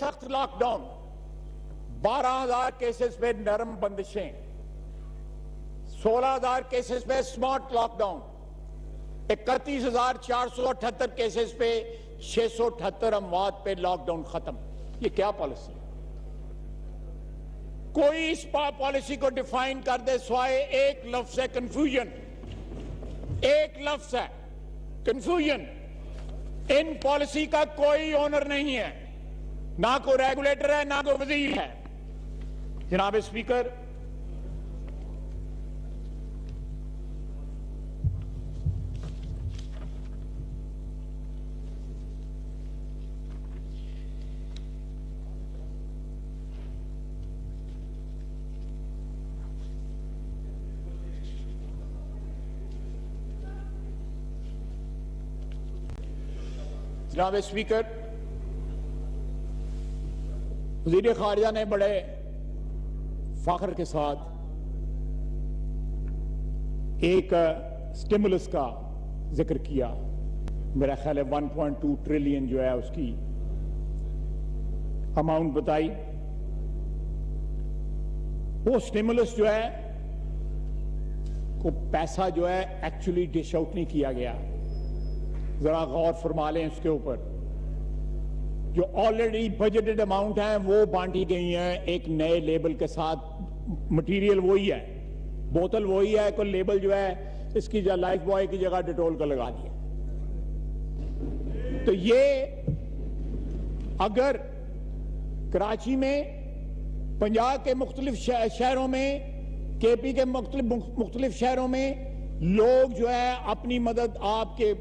सख्त lockdown, 12,000 cases पे नरम बंदिशें, 16,000 केसेस पे स्मार्ट लॉकडाउन, 31,478 केसेस पे 678 अमवात पे लॉकडाउन खत्म। ये क्या पॉलिसी? कोई इस पॉलिसी को डिफाइन कर दे, स्वाय एक लफ्ज है कंफ्यूजन। एक लफ्ज है कंफ्यूजन। इन पॉलिसी का कोई ओनर नहीं है, ना कोई रेगुलेटर है, ना कोई वजीर है। जनाब स्पीकर, जनाब स्पीकर, वज़ीर खारजा ने बड़े फख्र के साथ एक स्टिमुलस का जिक्र किया। मेरा ख्याल है 1.2 ट्रिलियन जो है उसकी अमाउंट बताई। वो स्टिमुलस जो है को पैसा जो है एक्चुअली डिश आउट नहीं किया गया। जरा गौर फरमा लें उसके ऊपर। जो ऑलरेडी बजटेड अमाउंट है वो बांटी गई हैं एक नए लेबल के साथ। मटेरियल वही है, बोतल वही है, कोई लेबल जो है इसकी लाइफ बॉय की जगह डिटोल का लगा दिया। तो ये अगर कराची में, पंजाब के मुख्तलिफ शहरों में, केपी के मुख्तलिफ शहरों में लोग जो है अपनी मदद आपके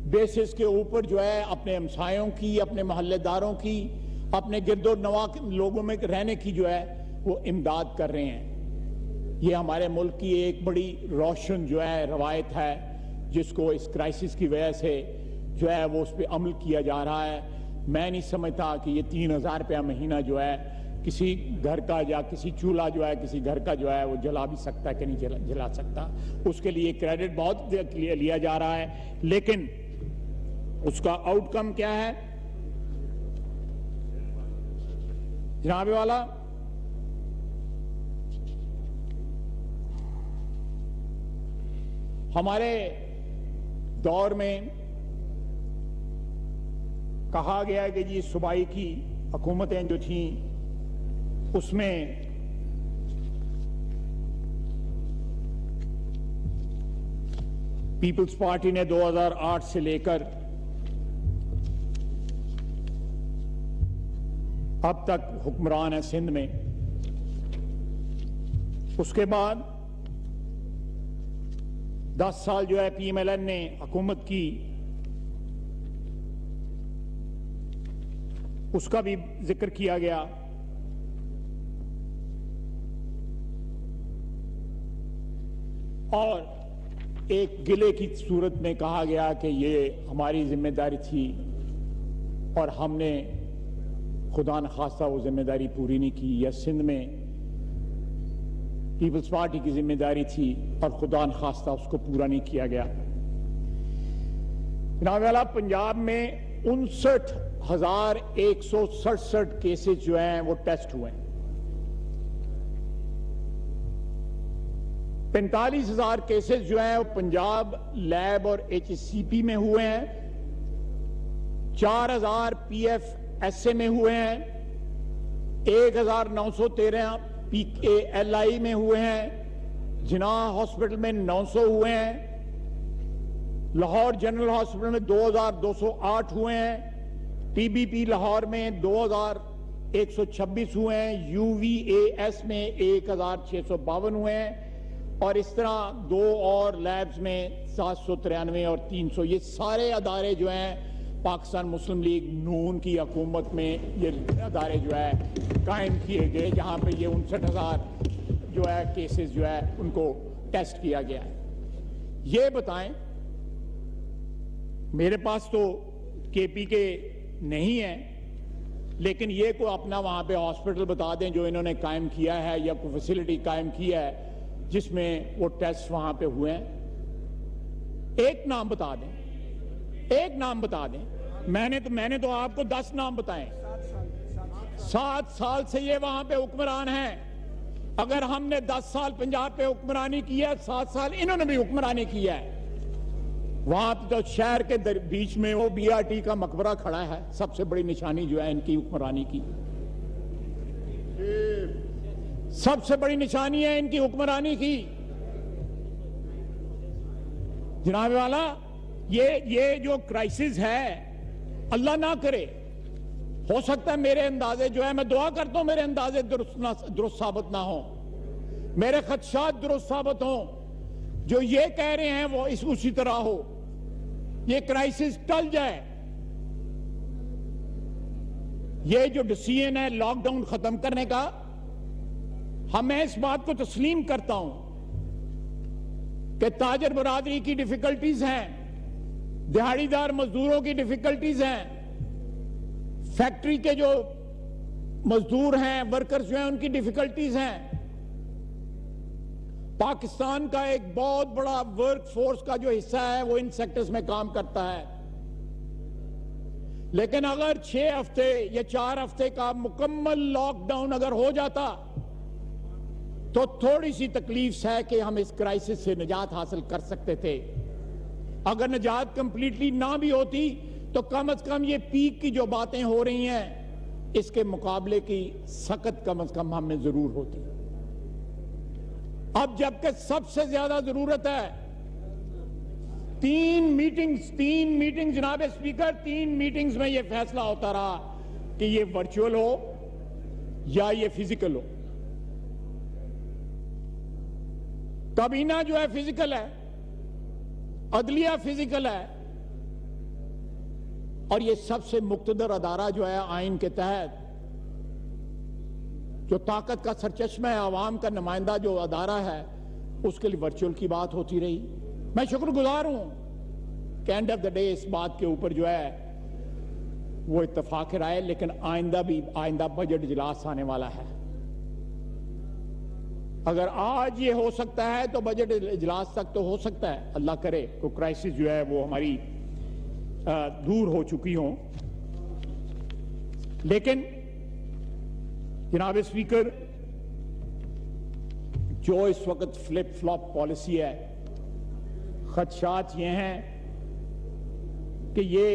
बेसिस के ऊपर जो है अपने हमसायों की, अपने मोहल्लेदारों की, अपने गिरदो नवा लोगों में रहने की जो है वो इमदाद कर रहे हैं। ये हमारे मुल्क की एक बड़ी रोशन जो है रवायत है, जिसको इस क्राइसिस की वजह से जो है वो उस पर अमल किया जा रहा है। मैं नहीं समझता कि ये 3,000 रुपया महीना जो है किसी घर का या किसी चूल्हा जो है किसी घर का जो है वो जला भी सकता है कि नहीं जला सकता। उसके लिए क्रेडिट बहुत लिया जा रहा है, लेकिन उसका आउटकम क्या है जनाब वाला? हमारे दौर में कहा गया कि जी सूबाई की हुकूमतें जो थीं उसमें पीपल्स पार्टी ने 2008 से लेकर अब तक हुक्मरान है सिंध में। उसके बाद 10 साल जो है पीएमएलएन ने हुकूमत की, उसका भी जिक्र किया गया। और एक गिले की सूरत में कहा गया कि ये हमारी जिम्मेदारी थी और हमने खुदा न खास्ता वो जिम्मेदारी पूरी नहीं की, या सिंध में पीपल्स पार्टी की जिम्मेदारी थी और खुदा न खास्ता उसको पूरा नहीं किया गया। जनाब वाला, पंजाब में 59,167 केसेस जो हैं वो टेस्ट हुए हैं। 45,000 केसेस जो हैं वो पंजाब लैब और एचसीपी में हुए हैं। 4,000 पीएफएसए में हुए हैं। 1,913 पीकेएलआई में हुए हैं। जिनाह हॉस्पिटल में 900 हुए हैं। लाहौर जनरल हॉस्पिटल में 2,208 हुए हैं। टीबीपी लाहौर में 2,126 हुए हैं। यूवीएएस में 1,652 हुए हैं। और इस तरह 2 और लैब्स में 793 और 300। ये सारे अदारे जो हैं पाकिस्तान मुस्लिम लीग नून की हुकूमत में ये अदारे जो है कायम किए गए, जहां पे ये 59,000 जो है केसेस जो है उनको टेस्ट किया गया है। ये बताएं, मेरे पास तो केपी के नहीं है, लेकिन ये कोई अपना वहां पे हॉस्पिटल बता दें जो इन्होंने कायम किया है या कोई फैसिलिटी कायम किया है जिसमें वो टेस्ट वहां पे हुए हैं। एक नाम बता दें, एक नाम बता दें। मैंने तो आपको 10 नाम बताए। 7 साल से ये वहां पे हुक्मरान हैं। अगर हमने 10 साल पंजाब पे हुक्मरानी की है, 7 साल इन्होंने भी हुक्मरानी की है। वहां तो शहर के बीच में वो बीआरटी का मकबरा खड़ा है, सबसे बड़ी निशानी जो है इनकी हुक्मरानी की, सबसे बड़ी निशानी है इनकी हुक्मरानी की। जनाब वाला, ये जो क्राइसिस है, अल्लाह ना करे, हो सकता है मेरे अंदाजे जो है, मैं दुआ करता हूं मेरे अंदाजे दुरुस्त साबित ना हो, मेरे खदशात दुरुस्त साबित हो, जो ये कह रहे हैं वो उसी तरह हो, ये क्राइसिस टल जाए। ये जो डिसीजन है लॉकडाउन खत्म करने का, मैं इस बात को तस्लीम करता हूं कि ताजर बरादरी की डिफिकल्टीज हैं, दिहाड़ीदार मजदूरों की डिफिकल्टीज हैं, फैक्ट्री के जो मजदूर हैं, वर्कर्स जो हैं, उनकी डिफिकल्टीज हैं। पाकिस्तान का एक बहुत बड़ा वर्क फोर्स का जो हिस्सा है वो इन सेक्टर्स में काम करता है, लेकिन अगर 6 हफ्ते या 4 हफ्ते का मुकम्मल लॉकडाउन अगर हो जाता तो थोड़ी सी तकलीफ है कि हम इस क्राइसिस से निजात हासिल कर सकते थे। अगर निजात कंप्लीटली ना भी होती तो कम से कम ये पीक की जो बातें हो रही हैं इसके मुकाबले की सख्त कम से कम हमें जरूर होती। अब जबकि सबसे ज्यादा जरूरत है, 3 मीटिंग्स जनाब स्पीकर, 3 मीटिंग्स में यह फैसला होता रहा कि ये वर्चुअल हो या ये फिजिकल हो। काबीना जो है फिजिकल है, अदलिया फिजिकल है, और ये सबसे मुक्तदर अदारा जो है आइन के तहत, जो ताकत का सरचश्मा है, आवाम का नुमाइंदा जो अदारा है, उसके लिए वर्चुअल की बात होती रही। मैं शुक्रगुजार हूं कि एंड ऑफ द डे इस बात के ऊपर जो है वो इत्तेफाक राय, लेकिन आइंदा बजट इजलास आने वाला है। अगर आज ये हो सकता है तो बजट इजलास तक तो हो सकता है, अल्लाह करे को क्राइसिस जो है वो हमारी दूर हो चुकी हो। लेकिन जनाब स्पीकर, जो इस वक्त फ्लिप फ्लॉप पॉलिसी है, खदशात ये हैं कि ये